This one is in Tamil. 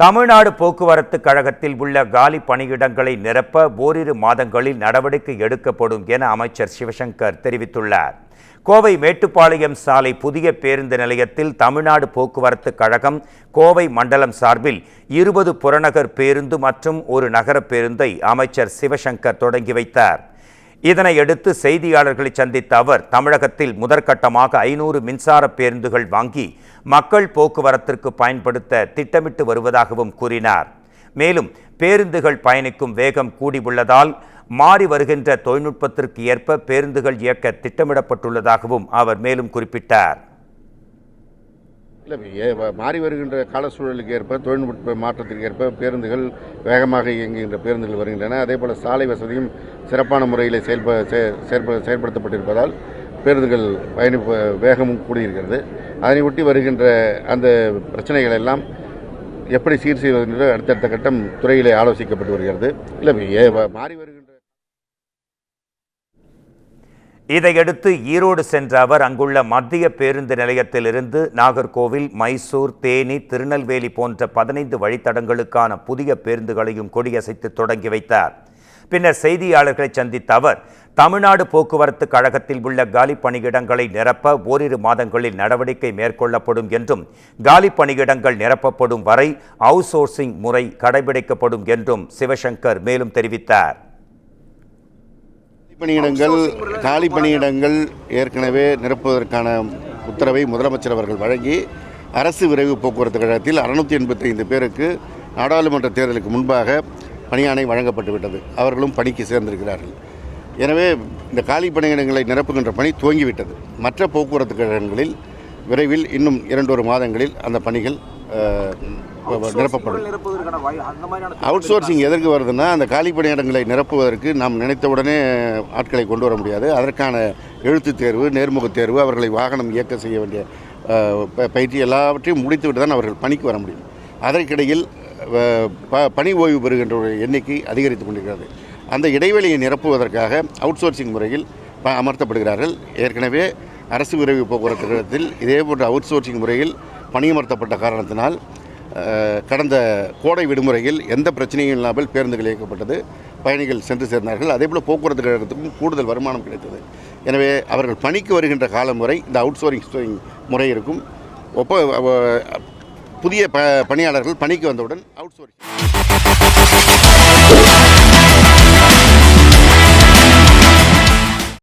தமிழ்நாடு போக்குவரத்து கழகத்தில் உள்ள காலி பணியிடங்களை நிரப்ப ஓரிரு மாதங்களில் நடவடிக்கை எடுக்கப்படும் என அமைச்சர் சிவசங்கர் தெரிவித்துள்ளார். கோவை மேட்டுப்பாளையம் சாலை புதிய பேருந்து நிலையத்தில் தமிழ்நாடு போக்குவரத்து கழகம் கோவை மண்டலம் சார்பில் 20 புறநகர் பேருந்து மற்றும் ஒரு நகர பேருந்தை அமைச்சர் சிவசங்கர் தொடங்கி வைத்தார். இதனையடுத்து செய்தியாளர்களை சந்தித்த அவர் தமிழகத்தில் முதற்கட்டமாக 500 மின்சார பேருந்துகள் வாங்கி மக்கள் போக்குவரத்திற்கு பயன்படுத்த திட்டமிட்டு வருவதாகவும் கூறினார். மேலும் பேருந்துகள் பயணிக்கும் வேகம் கூடியுள்ளதால் மாறி வருகின்ற தொழில்நுட்பத்திற்கு ஏற்ப பேருந்துகள் இயக்க திட்டமிடப்பட்டுள்ளதாகவும் அவர் மேலும் குறிப்பிட்டார். மாறி வருகின்ற கால சூழலுக்கு ஏற்ப தொழில்நுட்ப மாற்றத்திற்கு ஏற்ப பேருந்துகள் வேகமாக இயங்குகின்ற பேருந்துகள் வருகின்றன. அதேபோல் சாலை வசதியும் சிறப்பான முறையில் செயல்படுத்தப்பட்டிருப்பதால் பேருந்துகள் பயணிப்பு வேகமும் கூடியிருக்கிறது. அதனை ஒட்டி வருகின்ற அந்த பிரச்சனைகள் எல்லாம் எப்படி சீர் செய்வது என்று அடுத்தடுத்த கட்டம் துறையிலே ஆலோசிக்கப்பட்டு வருகிறது. மாறி வருகின்ற இதையடுத்து ஈரோடு சென்ற அவர் அங்குள்ள மத்திய பேருந்து நிலையத்திலிருந்து நாகர்கோவில், மைசூர், தேனி, திருநெல்வேலி போன்ற 15 வழித்தடங்களுக்கான புதிய பேருந்துகளையும் கொடியசைத்து தொடங்கி வைத்தார். பின்னர் செய்தியாளர்களை சந்தித்த அவர் தமிழ்நாடு போக்குவரத்து கழகத்தில் உள்ள காலி பணியிடங்களை நிரப்ப ஓரிரு மாதங்களில் நடவடிக்கை மேற்கொள்ளப்படும் என்றும் காலி பணியிடங்கள் நிரப்பப்படும் வரை அவுட் சோர்சிங் முறை கடைபிடிக்கப்படும் என்றும் சிவசங்கர் மேலும் தெரிவித்தார். காலி பணியிடங்கள் ஏற்கனவே நிரப்புவதற்கான உத்தரவை முதலமைச்சர் அவர்கள் வழங்கி அரசு விரைவு போக்குவரத்து கழகத்தில் 685 பேருக்கு நாடாளுமன்ற தேர்தலுக்கு முன்பாக பணியாணை வழங்கப்பட்டுவிட்டது. அவர்களும் பணிக்கு சேர்ந்திருக்கிறார்கள். எனவே இந்த காலி பணியிடங்களை நிரப்புகின்ற பணி துவங்கிவிட்டது. மற்ற போக்குவரத்து கழகங்களில் விரைவில் இன்னும் 2-1 மாதங்களில் அந்த பணிகள் நிரப்பப்படும். அவுட் சோர்சிங் எதற்கு வருதுன்னா, அந்த காலி பணியிடங்களை நிரப்புவதற்கு நாம் நினைத்தவுடனே ஆட்களை கொண்டு வர முடியாது. அதற்கான எழுத்துத் தேர்வு, நேர்முகத் தேர்வு, அவர்களை வாகனம் இயக்க செய்ய வேண்டிய பயிற்சி எல்லாவற்றையும் முடித்துவிட்டு தான் அவர்கள் பணிக்கு வர முடியும். அதற்கிடையில் பணி ஓய்வு பெறுகின்ற எண்ணிக்கை அதிகரித்து கொண்டிருக்கிறது. அந்த இடைவெளியை நிரப்புவதற்காக அவுட் சோர்சிங் முறையில் அமர்த்தப்படுகிறார்கள். ஏற்கனவே அரசு விரைவு போக்குவரத்து கழகத்தில் இதேபோன்ற அவுட் சோர்சிங் முறையில் பணியமர்த்தப்பட்ட காரணத்தினால் கடந்த கோடை விடுமுறையில் எந்த பிரச்சனையும் இல்லாமல் பேருந்துகள் இயக்கப்பட்டது. பயணிகள் சென்று சேர்ந்தார்கள். அதேபோல் போக்குவரத்து கழகத்துக்கும் கூடுதல் வருமானம் கிடைத்தது. எனவே அவர்கள் பணிக்கு வருகின்ற காலம் வரை இந்த அவுட் சோர்சிங் முறை இருக்கும். புதிய பணியாளர்கள் பணிக்கு வந்தவுடன் அவுட் சோர்சிங்